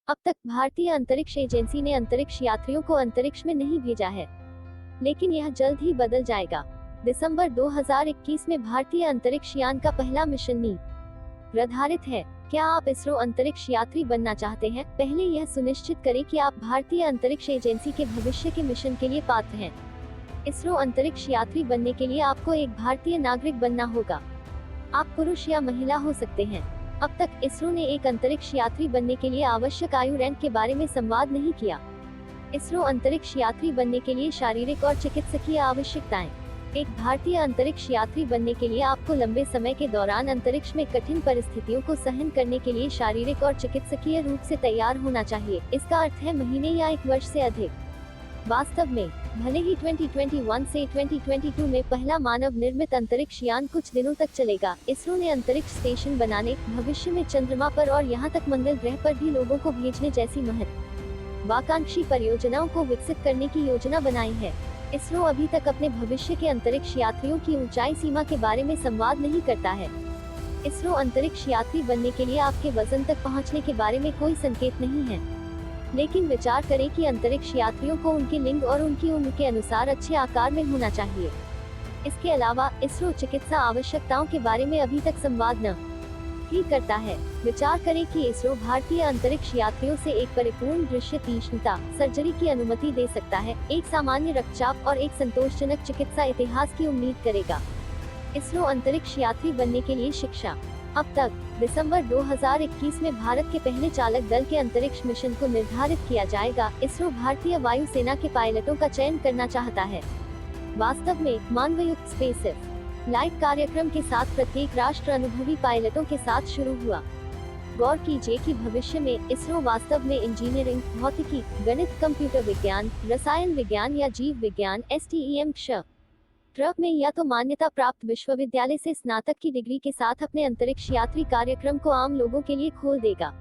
अब तक भारतीय अंतरिक्ष एजेंसी ने अंतरिक्ष यात्रियों को अंतरिक्ष में नहीं भेजा है, लेकिन यह जल्द ही बदल जाएगा। दिसंबर 2021 में भारतीय अंतरिक्ष यान का पहला मिशन निर्धारित है। क्या आप इसरो अंतरिक्ष यात्री बनना चाहते हैं? पहले यह सुनिश्चित करें कि आप भारतीय अंतरिक्ष एजेंसी के भविष्य के मिशन के लिए पात्र हैं। इसरो अंतरिक्ष यात्री बनने के लिए आपको एक भारतीय नागरिक बनना होगा। आप पुरुष या महिला हो सकते हैं। अब तक इसरो ने एक अंतरिक्ष यात्री बनने के लिए आवश्यक आयु रैंक के बारे में संवाद नहीं किया। इसरो अंतरिक्ष यात्री बनने के लिए शारीरिक और चिकित्सकीय आवश्यकताएं। एक भारतीय अंतरिक्ष यात्री बनने के लिए आपको लंबे समय के दौरान अंतरिक्ष में कठिन परिस्थितियों को सहन करने के लिए शारीरिक और चिकित्सकीय रूप से तैयार होना चाहिए। इसका अर्थ है महीने या 1 वर्ष से अधिक। वास्तव में भले ही 2021 से 2022 में पहला मानव निर्मित अंतरिक्ष यान कुछ दिनों तक चलेगा, इसरो ने अंतरिक्ष स्टेशन बनाने, भविष्य में चंद्रमा पर और यहां तक मंगल ग्रह पर भी लोगों को भेजने जैसी महत्वाकांक्षी परियोजनाओं को विकसित करने की योजना बनाई है। इसरो अभी तक अपने भविष्य के अंतरिक्ष यात्रियों की ऊंचाई सीमा के बारे में संवाद नहीं करता है। इसरो अंतरिक्ष यात्री बनने के लिए आपके वजन तक पहुंचने के बारे में कोई संकेत नहीं है, लेकिन विचार करें कि अंतरिक्ष यात्रियों को उनके लिंग और उनकी उम्र के अनुसार अच्छे आकार में होना चाहिए। इसके अलावा इसरो चिकित्सा आवश्यकताओं के बारे में अभी तक संवाद नहीं करता है। विचार करें कि इसरो भारतीय अंतरिक्ष यात्रियों से एक परिपूर्ण दृश्य तीक्ष्णता सर्जरी की अनुमति दे सकता है, एक सामान्य रक्तचाप और एक संतोषजनक चिकित्सा इतिहास की उम्मीद करेगा। इसरो अंतरिक्ष यात्री बनने के लिए शिक्षा। अब तक दिसंबर 2021 में भारत के पहले चालक दल के अंतरिक्ष मिशन को निर्धारित किया जाएगा। इसरो भारतीय वायुसेना के पायलटों का चयन करना चाहता है। वास्तव में मानवयुक्त स्पेस लाइट कार्यक्रम के साथ प्रत्येक राष्ट्र अनुभवी पायलटों के साथ शुरू हुआ। गौर कीजिए कि भविष्य में इसरो वास्तव में इंजीनियरिंग, भौतिकी, गणित, कंप्यूटर विज्ञान, रसायन विज्ञान या जीव विज्ञान (STEM) में या तो मान्यता प्राप्त विश्वविद्यालय से स्नातक की डिग्री के साथ अपने अंतरिक्ष यात्री कार्यक्रम को आम लोगों के लिए खोल देगा।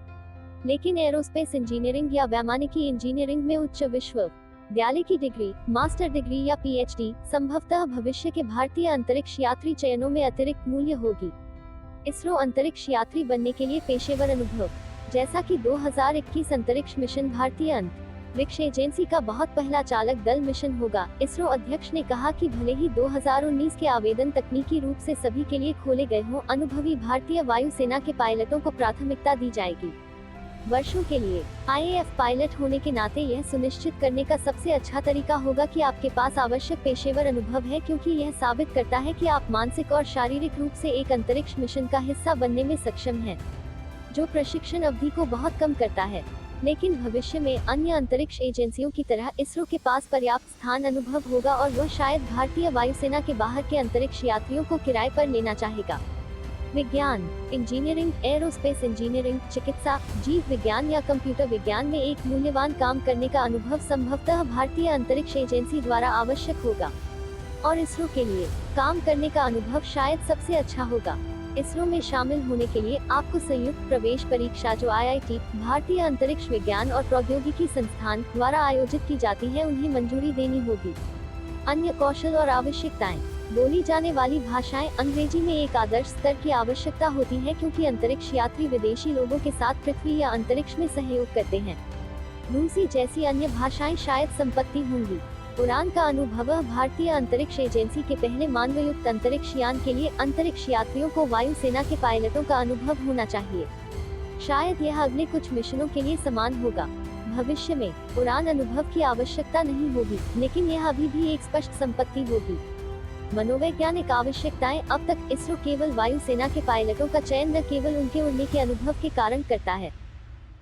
लेकिन एरोस्पेस इंजीनियरिंग या वैमानिकी इंजीनियरिंग में उच्च विश्वविद्यालय की डिग्री, मास्टर डिग्री या PhD संभवतः भविष्य के भारतीय अंतरिक्ष यात्री चयनों में अतिरिक्त मूल्य होगी। इसरो अंतरिक्ष यात्री बनने के लिए पेशेवर अनुभव। जैसा कि 2021 अंतरिक्ष मिशन भारतीय अंतरिक्ष एजेंसी का बहुत पहला चालक दल मिशन होगा, इसरो अध्यक्ष ने कहा कि भले ही 2019 के आवेदन तकनीकी रूप से सभी के लिए खोले गए हों, अनुभवी भारतीय वायुसेना के पायलटों को प्राथमिकता दी जाएगी। वर्षों के लिए IAF पायलट होने के नाते यह सुनिश्चित करने का सबसे अच्छा तरीका होगा कि आपके पास आवश्यक पेशेवर अनुभव है, क्योंकि यह साबित करता है कि आप मानसिक और शारीरिक रूप से एक अंतरिक्ष मिशन का हिस्सा बनने में सक्षम हैं, जो प्रशिक्षण अवधि को बहुत कम करता है। लेकिन भविष्य में अन्य अंतरिक्ष एजेंसियों की तरह इसरो के पास पर्याप्त स्थान अनुभव होगा और वह शायद भारतीय वायुसेना के बाहर के अंतरिक्ष यात्रियों को किराए पर लेना चाहेगा। विज्ञान, इंजीनियरिंग, एरोस्पेस इंजीनियरिंग, चिकित्सा, जीव विज्ञान या कंप्यूटर विज्ञान में एक मूल्यवान काम करने का अनुभव संभवतः भारतीय अंतरिक्ष एजेंसी द्वारा आवश्यक होगा, और इसरो के लिए काम करने का अनुभव शायद सबसे अच्छा होगा। इसरो में शामिल होने के लिए आपको संयुक्त प्रवेश परीक्षा, जो IIT, भारतीय अंतरिक्ष विज्ञान और प्रौद्योगिकी संस्थान द्वारा आयोजित की जाती है, उन्हें मंजूरी देनी होगी। अन्य कौशल और आवश्यकताएं। बोली जाने वाली भाषाएं। अंग्रेजी में एक आदर्श स्तर की आवश्यकता होती है, क्योंकि अंतरिक्ष यात्री विदेशी लोगों के साथ पृथ्वी या अंतरिक्ष में सहयोग करते हैं। रूसी जैसी अन्य भाषाएं शायद संपत्ति होंगी। उड़ान का अनुभव। भारतीय अंतरिक्ष एजेंसी के पहले मानवयुक्त अंतरिक्ष यान के लिए अंतरिक्ष यात्रियों को वायुसेना के पायलटों का अनुभव होना चाहिए। शायद यह अगले कुछ मिशनों के लिए समान होगा। भविष्य में उड़ान अनुभव की आवश्यकता नहीं होगी, लेकिन यह अभी भी एक स्पष्ट संपत्ति होगी। मनोवैज्ञानिक आवश्यकताएं। अब तक इसरो केवल वायुसेना के पायलटों का चयन न केवल उनके उड़ने के अनुभव के कारण करता है,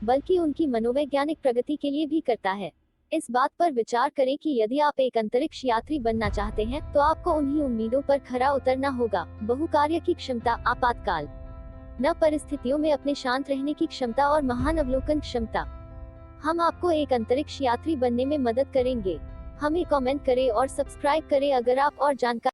बल्कि उनकी मनोवैज्ञानिक प्रगति के लिए भी करता है। इस बात पर विचार करें कि यदि आप एक अंतरिक्ष यात्री बनना चाहते हैं, तो आपको उन्हीं उम्मीदों पर खरा उतरना होगा: बहुकार्य की क्षमता, आपातकाल न परिस्थितियों में अपने शांत रहने की क्षमता और महान अवलोकन क्षमता। हम आपको एक अंतरिक्ष यात्री बनने में मदद करेंगे। हमें कमेंट करें और सब्सक्राइब करें अगर आप और जानकारी